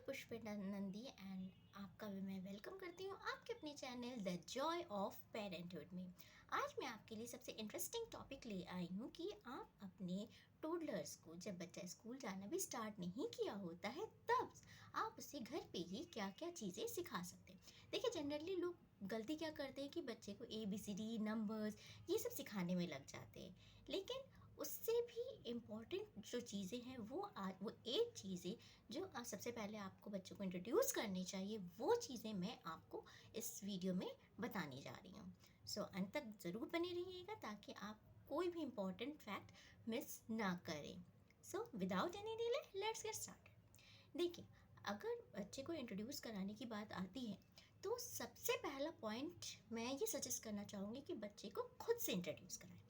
Pushpita Nandi and आपका भी मैं वेलकम करती हूँ आपके अपने channel the Joy of parenthood में। आज मैं आपके लिए सबसे इंटरेस्टिंग टॉपिक ले आई हूँ कि आप अपने टोडलर्स को, जब बच्चा स्कूल जाना भी स्टार्ट नहीं किया होता है, तब आप उसे घर पे ही क्या क्या चीज़ें सिखा सकते हैं। देखिए, जनरली लोग गलती क्या करते हैं कि बच्चे को ABCD नंबर्स ये सब सिखाने में लग जाते हैं, लेकिन उससे भी इम्पॉर्टेंट जो चीज़ें हैं वो 8 चीज़ें जो सबसे पहले आपको बच्चों को इंट्रोड्यूस करनी चाहिए, वो चीज़ें मैं आपको इस वीडियो में बताने जा रही हूँ। सो अंत तक ज़रूर बने रहिएगा ताकि आप कोई भी इम्पॉर्टेंट फैक्ट मिस ना करें। So without any delay let's get started. देखिए, अगर बच्चे को इंट्रोड्यूस कराने की बात आती है तो सबसे पहला पॉइंट मैं ये सजेस्ट करना चाहूँगी कि बच्चे को खुद से इंट्रोड्यूस कराएं।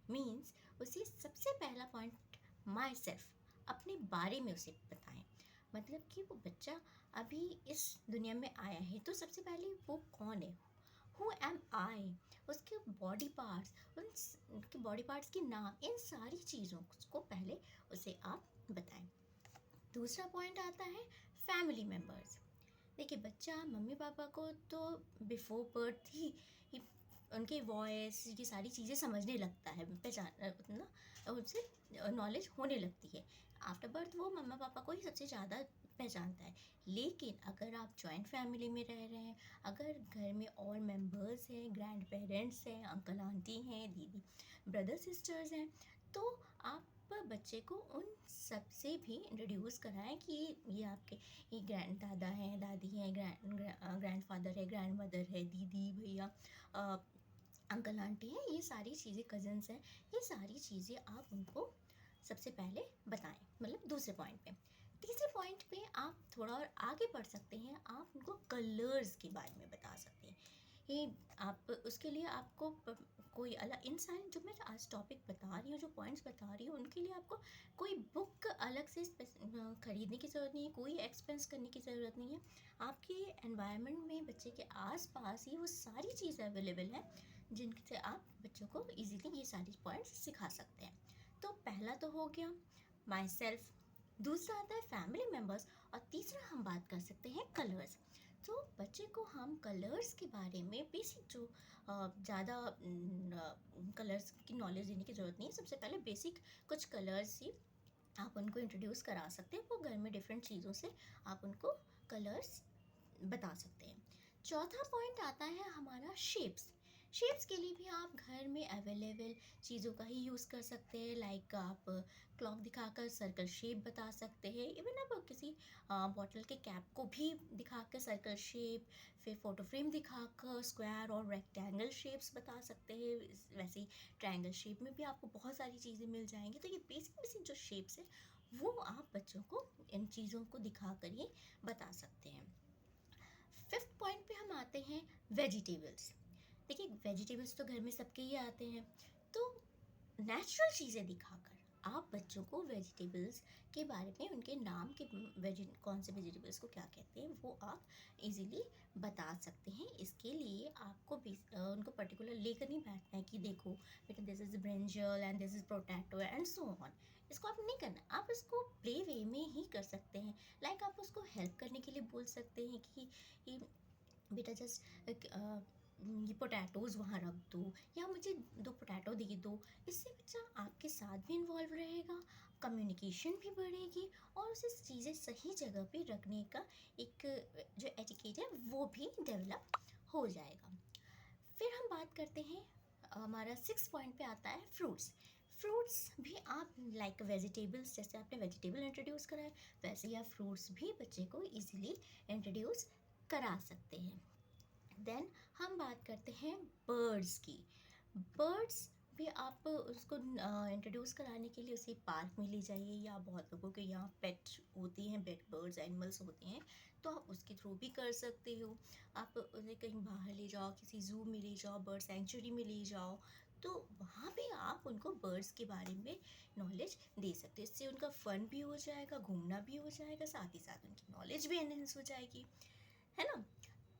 मीन्स उसे सबसे पहला पॉइंट माई सेल्फ, अपने बारे में उसे बताएं। मतलब कि वो बच्चा अभी इस दुनिया में आया है तो सबसे पहले वो कौन है, हु एम आई, उसके बॉडी पार्ट्स, उनके बॉडी पार्ट्स के नाम, इन सारी चीज़ों को पहले उसे आप बताएं। दूसरा पॉइंट आता है फैमिली मेम्बर्स। देखिए, बच्चा मम्मी पापा को तो बिफोर बर्थ ही उनके वॉइस, ये सारी चीज़ें समझने लगता है, पहचान ना उनसे नॉलेज होने लगती है। आफ्टर बर्थ वो मम्मा पापा को ही सबसे ज़्यादा पहचानता है। लेकिन अगर आप जॉइंट फैमिली में रह रहे हैं, अगर घर में और मेंबर्स हैं, ग्रैंड पेरेंट्स हैं, अंकल आंटी हैं, दीदी ब्रदर सिस्टर्स हैं, तो आप बच्चे को उन सब से भी इंट्रोड्यूस कराएं कि ये आपके ये ग्रैंड दादा हैं, दादी हैं, ग्रैंड फादर है, ग्रैंड मदर है, दीदी भैया, अंकल आंटी हैं, ये सारी चीज़ें कज़न्स हैं। ये सारी चीज़ें आप उनको सबसे पहले बताएं, मतलब दूसरे पॉइंट पे। तीसरे पॉइंट पे आप थोड़ा और आगे बढ़ सकते हैं, आप उनको कलर्स के बारे में बता सकते हैं। ये आप उसके लिए आपको कोई अलग इंसान, जो मैं आज टॉपिक बता रही हूँ, जो पॉइंट्स बता रही हूँ, उनके लिए आपको कोई बुक अलग से खरीदने की ज़रूरत नहीं है, कोई एक्सपेंस करने की ज़रूरत नहीं है। आपके एनवायरनमेंट में बच्चे के आसपास ही वो सारी चीज़ें अवेलेबल हैं जिनसे आप बच्चों को इजीली ये सारी पॉइंट्स सिखा सकते हैं। तो पहला तो हो गया माई सेल्फ, दूसरा आता है फैमिली मेम्बर्स, और तीसरा हम बात कर सकते हैं कलर्स। तो बच्चे को हम कलर्स के बारे में बेसिक जो ज़्यादा कलर्स की नॉलेज देने की ज़रूरत नहीं है। सबसे पहले बेसिक कुछ कलर्स ही आप उनको इंट्रोड्यूस करा सकते हैं। वो घर में डिफरेंट चीज़ों से आप उनको कलर्स बता सकते हैं। चौथा पॉइंट आता है हमारा शेप्स। शेप्स के लिए भी आप घर में अवेलेबल चीज़ों का ही यूज़ कर सकते हैं। लाइक आप क्लॉक दिखाकर सर्कल शेप बता सकते हैं। इवन आप किसी बॉटल के कैप को भी दिखाकर सर्कल शेप, फिर फोटो फ्रेम दिखाकर स्क्वायर और रेक्टेंगल शेप्स बता सकते हैं। वैसे ही ट्रायंगल शेप में भी आपको बहुत सारी चीज़ें मिल जाएंगी। तो ये बेसिक बेसिक जो शेप्स है वो आप बच्चों को इन चीज़ों को दिखा कर ही बता सकते हैं। फिफ्थ पॉइंट पे हम आते हैं वेजिटेबल्स। देखिए, वेजिटेबल्स तो घर में सबके ही आते हैं, तो नेचुरल चीज़ें दिखाकर आप बच्चों को वेजिटेबल्स के बारे में, उनके नाम के, कौन से वेजिटेबल्स को क्या कहते हैं, वो आप इजीली बता सकते हैं। इसके लिए आपको भी उनको पर्टिकुलर लेकर नहीं बैठना है कि देखो बेटा, this is brinjal and this is potato and so on. इसको आप नहीं करना, आप इसको प्ले वे में ही कर सकते हैं। लाइक आप उसको हेल्प करने के लिए बोल सकते हैं कि बेटा जस्ट ये पोटैटोज़ वहाँ रख दो, या मुझे 2 पोटैटो दे दो। इससे बच्चा आपके साथ भी इन्वॉल्व रहेगा, कम्युनिकेशन भी बढ़ेगी, और उसे चीज़ें सही जगह पे रखने का एक जो एटिकेट है वो भी डेवलप हो जाएगा। फिर हम बात करते हैं, हमारा 6 पॉइंट पे आता है फ्रूट्स। फ्रूट्स भी आप लाइक वेजिटेबल्स, जैसे आपने वेजिटेबल इंट्रोड्यूस करा है, वैसे ही आप फ्रूट्स भी बच्चे को इजीली इंट्रोड्यूस करा सकते हैं। देन हम बात करते हैं बर्ड्स की। बर्ड्स भी आप उसको इंट्रोड्यूस कराने के लिए उसे पार्क में ले जाइए, या बहुत लोगों के यहाँ पेट होती हैं, पेट बर्ड्स एनिमल्स होते हैं, तो आप उसके थ्रू भी कर सकते हो। आप उन्हें कहीं बाहर ले जाओ, किसी जू में ले जाओ, बर्ड सेंचुरी में ले जाओ, तो वहाँ पे आप उनको बर्ड्स के बारे में नॉलेज दे सकते हो। इससे उनका फ़न भी हो जाएगा, घूमना भी हो जाएगा, साथ ही साथ उनकी नॉलेज भी एनहेंस हो जाएगी, है ना।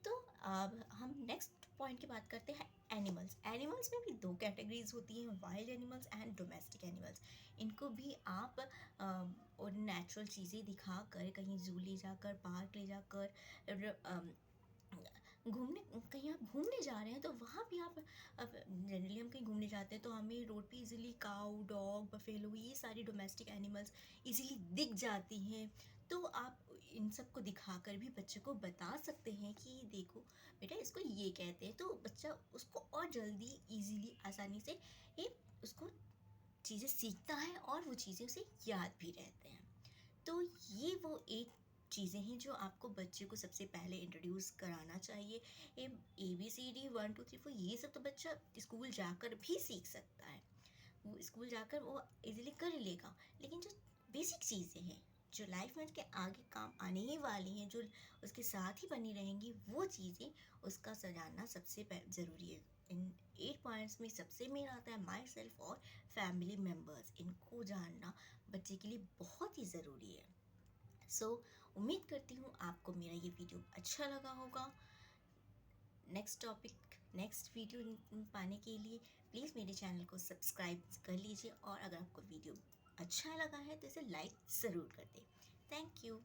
तो अब हम नेक्स्ट पॉइंट की बात करते हैं एनिमल्स। एनिमल्स में भी दो कैटेगरीज होती हैं, wild animals and domestic animals. इनको भी आप और नेचुरल चीज़ें दिखा कर, कहीं जू ले जाकर, पार्क ले जाकर, घूमने, कहीं आप घूमने जा रहे हैं तो वहाँ भी आप, अब जनरली हम कहीं घूमने जाते हैं तो हमें रोड पे इजीली काऊ, डॉग, बफेलो, ये सारी डोमेस्टिक एनिमल्स इजीली दिख जाती हैं। तो आप इन सब को दिखाकर भी बच्चे को बता सकते हैं कि देखो बेटा, इसको ये कहते हैं, तो बच्चा उसको और जल्दी, इजीली, आसानी से ये उसको चीज़ें सीखता है और वो चीज़ें उसे याद भी रहते हैं। तो ये वो एक चीज़ें हैं जो आपको बच्चे को सबसे पहले इंट्रोड्यूस कराना चाहिए। ABCD 1 2 3 4 ये सब तो बच्चा स्कूल जाकर भी सीख सकता है, वो स्कूल जाकर वो इजीली कर ही लेगा। लेकिन जो बेसिक चीज़ें हैं, जो लाइफ में उसके आगे काम आने ही वाली हैं, जो उसके साथ ही बनी रहेंगी, वो चीज़ें उसका सजाना सबसे ज़रूरी है। इन 8 पॉइंट्स में सबसे मेन आता है माई सेल्फ और फैमिली मेम्बर्स। इनको जानना बच्चे के लिए बहुत ही ज़रूरी है। सो उम्मीद करती हूँ आपको मेरा ये वीडियो अच्छा लगा होगा। नेक्स्ट टॉपिक, नेक्स्ट वीडियो पाने के लिए प्लीज़ मेरे चैनल को सब्सक्राइब कर लीजिए, और अगर आपको वीडियो अच्छा लगा है तो इसे लाइक ज़रूर कर दें। Thank you.